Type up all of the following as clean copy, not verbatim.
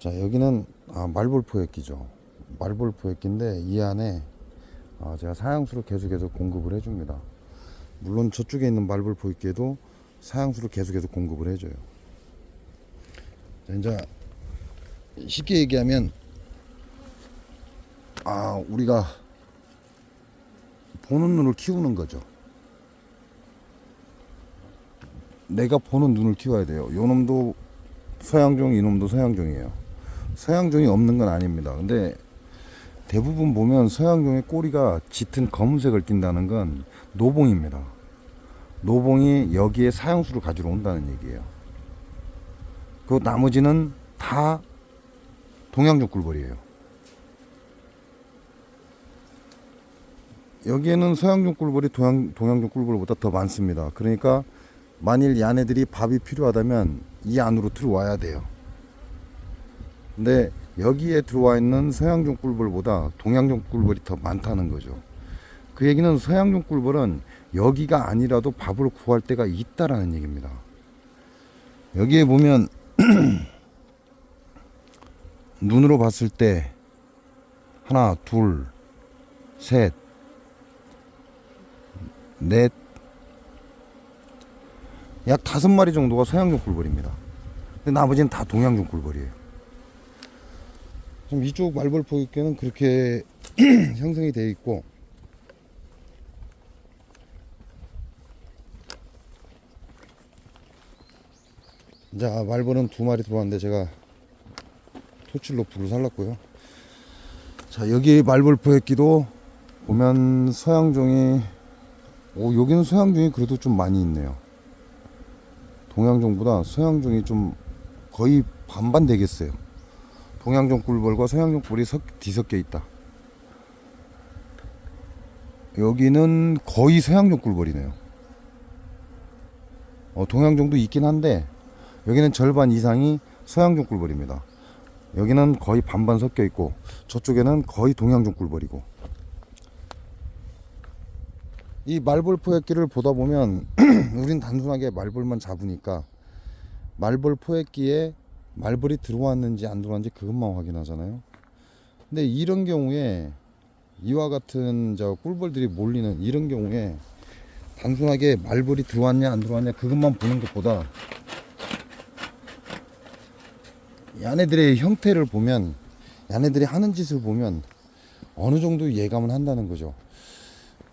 자, 여기는 말벌포획기죠. 말벌포획기인데 이 안에 제가 사양수를 계속해서 공급을 해줍니다. 물론 저쪽에 있는 말벌포획기에도 사양수를 계속해서 공급을 해줘요. 자, 이제 쉽게 얘기하면 우리가 보는 눈을 키우는 거죠. 내가 보는 눈을 키워야 돼요. 요 놈도 서양종, 이놈도 서양종이에요. 서양종이 없는 건 아닙니다. 근데 대부분 보면 서양종의 꼬리가 짙은 검은색을 띈다는 건 노봉입니다. 노봉이 여기에 사형수를 가지러 온다는 얘기예요. 그 나머지는 다 동양종 꿀벌이에요. 여기에는 서양종 꿀벌이 동양종 꿀벌보다 더 많습니다. 그러니까 만일 얘네들이 밥이 필요하다면 이 안으로 들어와야 돼요. 근데 여기에 들어와 있는 서양종 꿀벌보다 동양종 꿀벌이 더 많다는 거죠. 그 얘기는 서양종 꿀벌은 여기가 아니라도 밥을 구할 때가 있다라는 얘기입니다. 여기에 보면 눈으로 봤을 때 하나, 둘, 셋, 넷, 약 5마리 정도가 서양종 꿀벌입니다. 근데 나머지는 다 동양종 꿀벌이에요. 지금 이쪽 말벌포획기는 그렇게 형성이 되어 있고, 자, 말벌은 2마리 들어왔는데 제가 토칠로 불을 살랐고요. 자, 여기 말벌포획기도 보면 서양종이 여기는 서양종이 그래도 좀 많이 있네요. 동양종보다 서양종이 좀 거의 반반 되겠어요. 동양종 꿀벌과 서양종 꿀이 뒤섞여 있다. 여기는 거의 서양종 꿀벌이네요. 동양종도 있긴 한데 여기는 절반 이상이 서양종 꿀벌입니다. 여기는 거의 반반 섞여 있고 저쪽에는 거의 동양종 꿀벌이고. 이 말벌 포획기를 보다 보면 우린 단순하게 말벌만 잡으니까 말벌 포획기에 말벌이 들어왔는지 안 들어왔는지 그것만 확인하잖아요. 근데 이런 경우에 이와 같은 꿀벌들이 몰리는 이런 경우에 단순하게 말벌이 들어왔냐 안 들어왔냐 그것만 보는 것보다 얘네들의 형태를 보면, 얘네들이 하는 짓을 보면 어느 정도 예감을 한다는 거죠.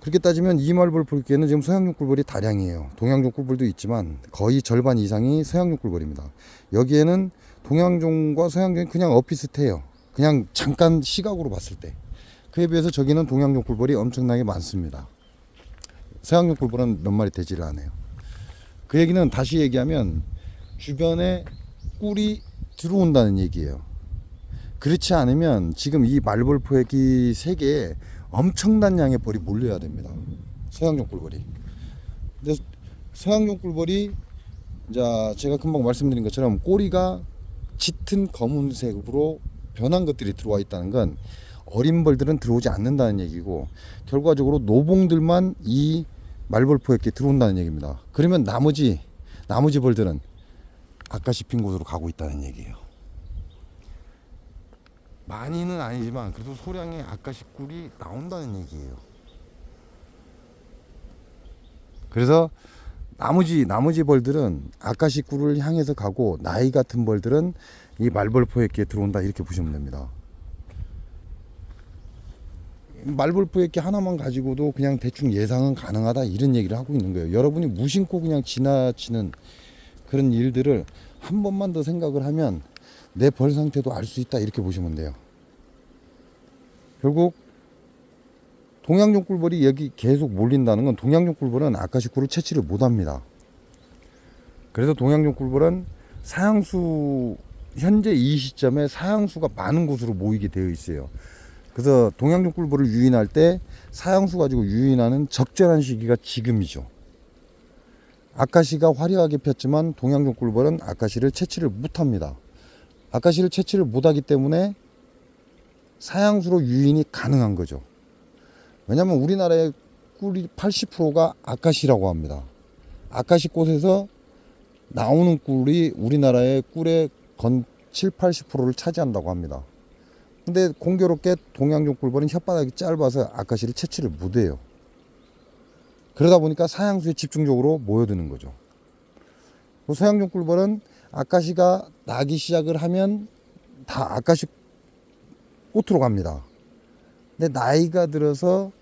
그렇게 따지면 이 말벌 포획기에는 지금 서양종 꿀벌이 다량이에요. 동양종 꿀벌도 있지만 거의 절반 이상이 서양종 꿀벌입니다. 여기에는 동양종과 서양종이 그냥 엇비슷해요. 그냥 잠깐 시각으로 봤을 때. 그에 비해서 저기는 동양종 꿀벌이 엄청나게 많습니다. 서양종 꿀벌은 몇 마리 되지를 않아요. 그 얘기는 다시 얘기하면 주변에 꿀이 들어온다는 얘기예요. 그렇지 않으면 지금 이 말벌 포획기 3개에 엄청난 양의 벌이 몰려야 됩니다. 서양종 꿀벌이. 근데 서양종 꿀벌이 제가 금방 말씀드린 것처럼 꼬리가 짙은 검은색으로 변한 것들이 들어와 있다는 건 어린 벌들은 들어오지 않는다는 얘기고, 결과적으로 노봉들만 이 말벌 포획기에 들어온다는 얘기입니다. 그러면 나머지 벌들은 아까 씹힌 곳으로 가고 있다는 얘기예요. 많이는 아니지만 그래도 소량의 아까시 꿀이 나온다는 얘기예요. 그래서 나머지 벌들은 아까시 꿀을 향해서 가고 나이 같은 벌들은 이 말벌 포획기에 들어온다, 이렇게 보시면 됩니다. 말벌 포획기 하나만 가지고도 그냥 대충 예상은 가능하다, 이런 얘기를 하고 있는 거예요. 여러분이 무심코 그냥 지나치는 그런 일들을 한 번만 더 생각을 하면 내 벌 상태도 알 수 있다, 이렇게 보시면 돼요. 결국 동양종 꿀벌이 여기 계속 몰린다는 건 동양종 꿀벌은 아까시 꿀을 채취를 못합니다. 그래서 동양종 꿀벌은 사양수, 현재 이 시점에 사양수가 많은 곳으로 모이게 되어 있어요. 그래서 동양종 꿀벌을 유인할 때 사양수 가지고 유인하는 적절한 시기가 지금이죠. 아까시가 화려하게 폈지만 동양종 꿀벌은 아까시를 채취를 못합니다. 아까시를 채취를 못하기 때문에 사양수로 유인이 가능한 거죠. 왜냐하면 우리나라의 꿀이 80%가 아까시라고 합니다. 아까시 꽃에서 나오는 꿀이 우리나라의 꿀의 7, 80%를 차지한다고 합니다. 근데 공교롭게 동양종 꿀벌은 혓바닥이 짧아서 아카시를 채취를 못해요. 그러다 보니까 사양수에 집중적으로 모여드는 거죠. 서양종 꿀벌은 아카시가 나기 시작을 하면 다 아카시 꽃으로 갑니다. 근데 나이가 들어서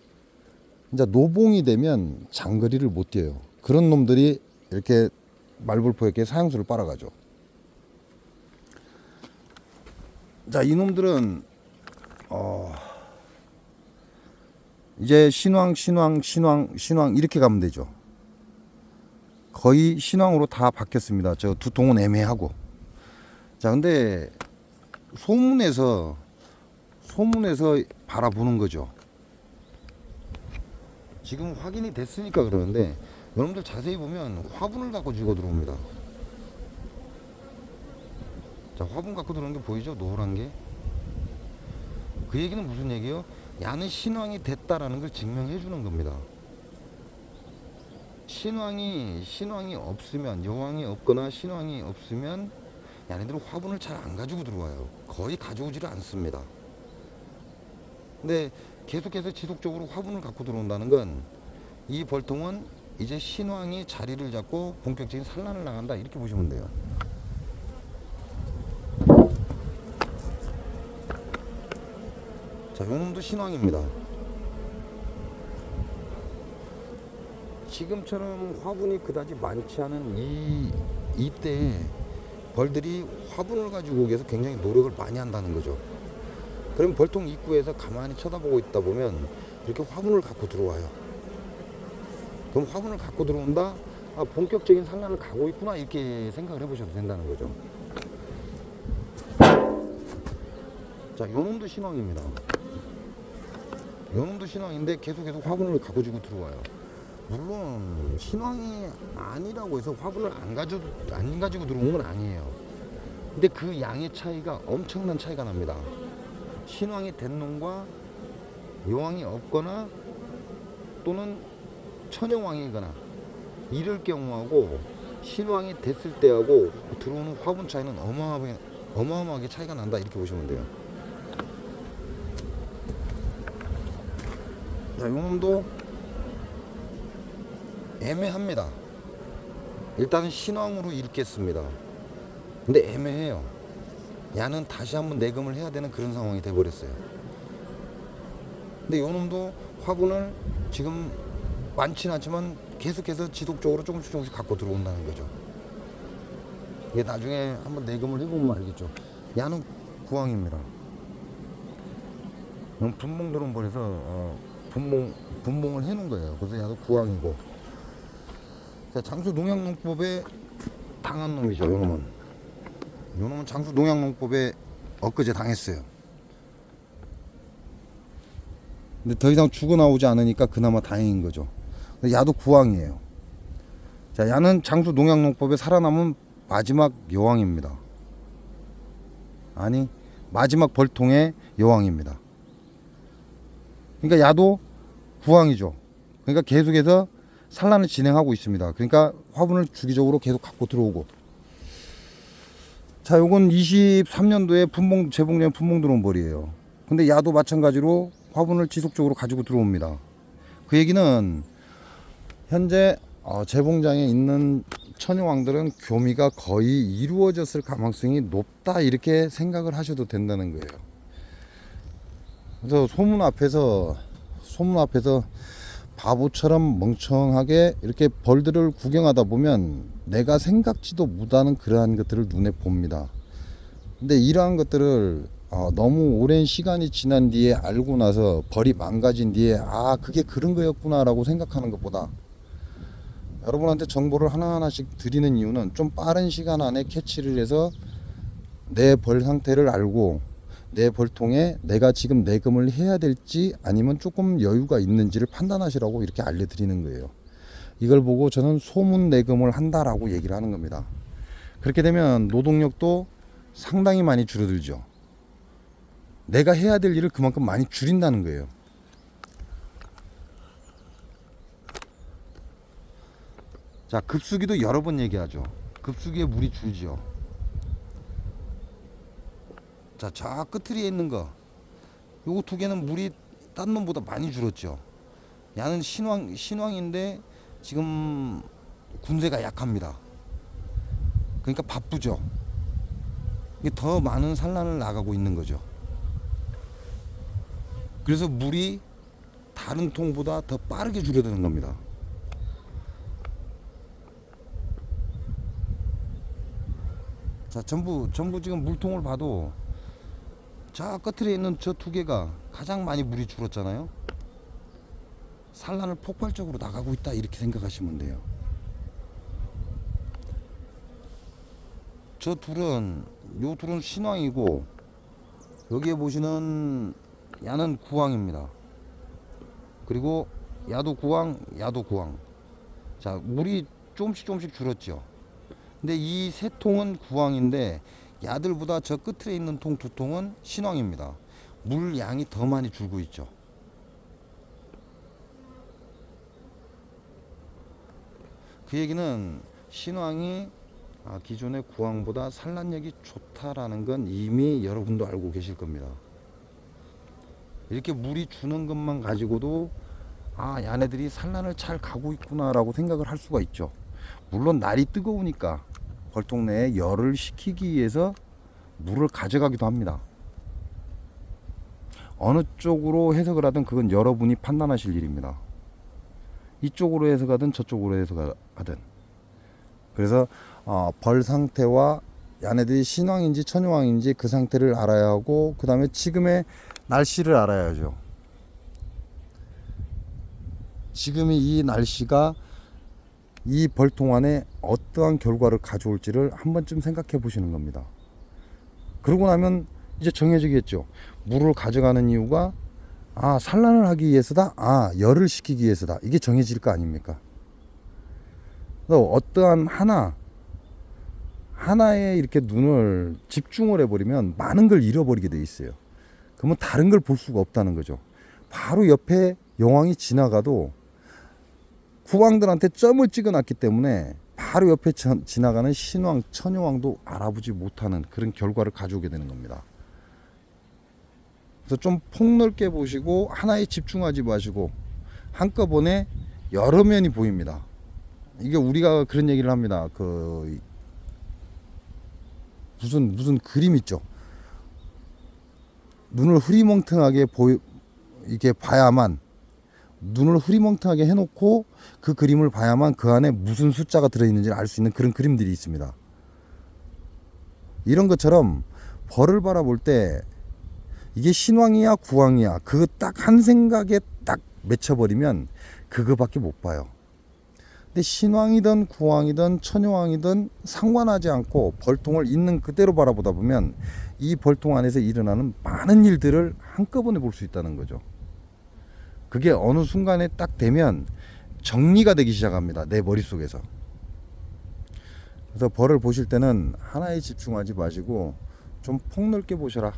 이제 노봉이 되면 장거리를 못 뛰어요. 그런 놈들이 이렇게 말벌포에게 사양수를 빨아가죠. 자, 이놈들은 이제 신왕 이렇게 가면 되죠. 거의 신왕으로 다 바뀌었습니다. 저 두통은 애매하고. 자, 근데 소문에서 바라보는 거죠. 지금 확인이 됐으니까 그러는데 여러분들 자세히 보면 화분을 갖고 죽어 들어옵니다. 자, 화분 갖고 들어오는 게 보이죠? 노란 게. 그 얘기는 무슨 얘기예요? 야는 신왕이 됐다라는 걸 증명해 주는 겁니다. 신왕이 없으면, 여왕이 없거나 신왕이 없으면 야네들은 화분을 잘 안 가지고 들어와요. 거의 가져오지를 않습니다. 근데 계속해서 지속적으로 화분을 갖고 들어온다는 건 이 벌통은 이제 신왕이 자리를 잡고 본격적인 산란을 나간다, 이렇게 보시면 돼요. 자, 요놈도 신왕입니다. 지금처럼 화분이 그다지 많지 않은 이때 벌들이 화분을 가지고 오기 위해서 굉장히 노력을 많이 한다는 거죠. 그럼 벌통 입구에서 가만히 쳐다보고 있다 보면 이렇게 화분을 갖고 들어와요. 그럼 화분을 갖고 들어온다? 아, 본격적인 산란을 가고 있구나, 이렇게 생각을 해보셔도 된다는 거죠. 자, 요놈도 신왕입니다. 요놈도 신왕인데 계속해서 화분을 갖고 지고 들어와요. 물론 신왕이 아니라고 해서 화분을 안 가지고 들어온 건 아니에요. 근데 그 양의 차이가 엄청난 차이가 납니다. 신왕이 된 놈과 여왕이 없거나 또는 천여왕이거나 이럴 경우하고 신왕이 됐을 때하고 들어오는 화분 차이는 어마어마하게 차이가 난다, 이렇게 보시면 돼요. 자, 요놈도 애매합니다. 일단은 신왕으로 읽겠습니다. 근데 애매해요. 야는 다시 한번 내금을 해야 되는 그런 상황이 돼버렸어요. 근데 요놈도 화분을 지금 많지는 않지만 계속해서 지속적으로 조금씩 갖고 들어온다는 거죠. 이게 나중에 한번 내금을 해보면 알겠죠. 야는 구왕입니다. 분봉 드론볼에서 분봉을 해놓은 거예요. 그래서 야도 구왕이고. 자, 장수 농약농법에 당한 놈이죠. 요놈은 장수 농약농법에 엊그제 당했어요. 근데 더 이상 죽어나오지 않으니까 그나마 다행인 거죠. 야도 구왕이에요. 자, 야는 장수 농약농법에 살아남은 마지막 여왕입니다. 아니, 마지막 벌통의 여왕입니다. 그러니까 야도 구왕이죠. 그러니까 계속해서 산란을 진행하고 있습니다. 그러니까 화분을 주기적으로 계속 갖고 들어오고. 자, 요건 23년도에 재봉년 분봉 들어온 벌이에요. 근데 야도 마찬가지로 화분을 지속적으로 가지고 들어옵니다. 그 얘기는 현재 재봉장에 있는 천여왕들은 교미가 거의 이루어졌을 가능성이 높다, 이렇게 생각을 하셔도 된다는 거예요. 그래서 소문 앞에서 바보처럼 멍청하게 이렇게 벌들을 구경하다 보면 내가 생각지도 못하는 그러한 것들을 눈에 봅니다. 근데 이러한 것들을 너무 오랜 시간이 지난 뒤에 알고 나서 벌이 망가진 뒤에 그게 그런 거였구나 라고 생각하는 것보다 여러분한테 정보를 하나하나씩 드리는 이유는 좀 빠른 시간 안에 캐치를 해서 내 벌 상태를 알고 내 벌통에 내가 지금 내금을 해야 될지 아니면 조금 여유가 있는지를 판단하시라고 이렇게 알려드리는 거예요. 이걸 보고 저는 소문 내금을 한다라고 얘기를 하는 겁니다. 그렇게 되면 노동력도 상당히 많이 줄어들죠. 내가 해야 될 일을 그만큼 많이 줄인다는 거예요. 자, 급수기도 여러 번 얘기하죠. 급수기에 물이 줄죠. 자, 저 끝트리에 있는 거, 요거 두 개는 물이 딴 놈보다 많이 줄었죠. 야는 신왕인데 지금 군세가 약합니다. 그러니까 바쁘죠. 이게 더 많은 산란을 나가고 있는 거죠. 그래서 물이 다른 통보다 더 빠르게 줄어드는 겁니다. 자, 전부 지금 물통을 봐도 저 끝에 있는 저 두 개가 가장 많이 물이 줄었잖아요. 산란을 폭발적으로 나가고 있다, 이렇게 생각하시면 돼요. 요 둘은 신왕이고, 여기에 보시는 야는 구왕입니다. 그리고 야도 구왕. 자, 물이 조금씩 줄었죠. 근데 이 세 통은 구왕인데, 야들보다 저 끝에 있는 통 두 통은 신왕입니다. 물 양이 더 많이 줄고 있죠. 그 얘기는 신왕이 기존의 구왕보다 산란력이 좋다라는 건 이미 여러분도 알고 계실 겁니다. 이렇게 물이 주는 것만 가지고도 얘네들이 산란을 잘 가고 있구나라고 생각을 할 수가 있죠. 물론 날이 뜨거우니까 벌통 내에 열을 식히기 위해서 물을 가져가기도 합니다. 어느 쪽으로 해석을 하든 그건 여러분이 판단하실 일입니다. 이쪽으로 해석하든 저쪽으로 해석하든. 그래서 벌 상태와 얘네들이 신왕인지 천왕인지 그 상태를 알아야 하고, 그 다음에 지금의 날씨를 알아야죠. 지금의 이 날씨가 이 벌통 안에 어떠한 결과를 가져올지를 한 번쯤 생각해 보시는 겁니다. 그러고 나면 이제 정해지겠죠. 물을 가져가는 이유가 산란을 하기 위해서다, 열을 식히기 위해서다, 이게 정해질 거 아닙니까? 그래서 어떠한 하나에 이렇게 눈을 집중을 해버리면 많은 걸 잃어버리게 돼 있어요. 그러면 다른 걸 볼 수가 없다는 거죠. 바로 옆에 용왕이 지나가도 국왕들한테 점을 찍어놨기 때문에 바로 옆에 지나가는 신왕, 천여왕도 알아보지 못하는 그런 결과를 가져오게 되는 겁니다. 그래서 좀 폭넓게 보시고 하나에 집중하지 마시고 한꺼번에 여러 면이 보입니다. 이게 우리가 그런 얘기를 합니다. 무슨 그림 있죠. 눈을 흐리멍텅하게 이게 봐야만, 눈을 흐리멍텅하게 해놓고 그 그림을 봐야만 그 안에 무슨 숫자가 들어있는지 알 수 있는 그런 그림들이 있습니다. 이런 것처럼 벌을 바라볼 때 이게 신왕이야 구왕이야 그거 딱 한 생각에 딱 맺혀버리면 그거밖에 못 봐요. 근데 신왕이든 구왕이든 천여왕이든 상관하지 않고 벌통을 있는 그대로 바라보다 보면 이 벌통 안에서 일어나는 많은 일들을 한꺼번에 볼 수 있다는 거죠. 그게 어느 순간에 딱 되면 정리가 되기 시작합니다. 내 머릿속에서. 그래서 벌을 보실 때는 하나에 집중하지 마시고 좀 폭넓게 보셔라.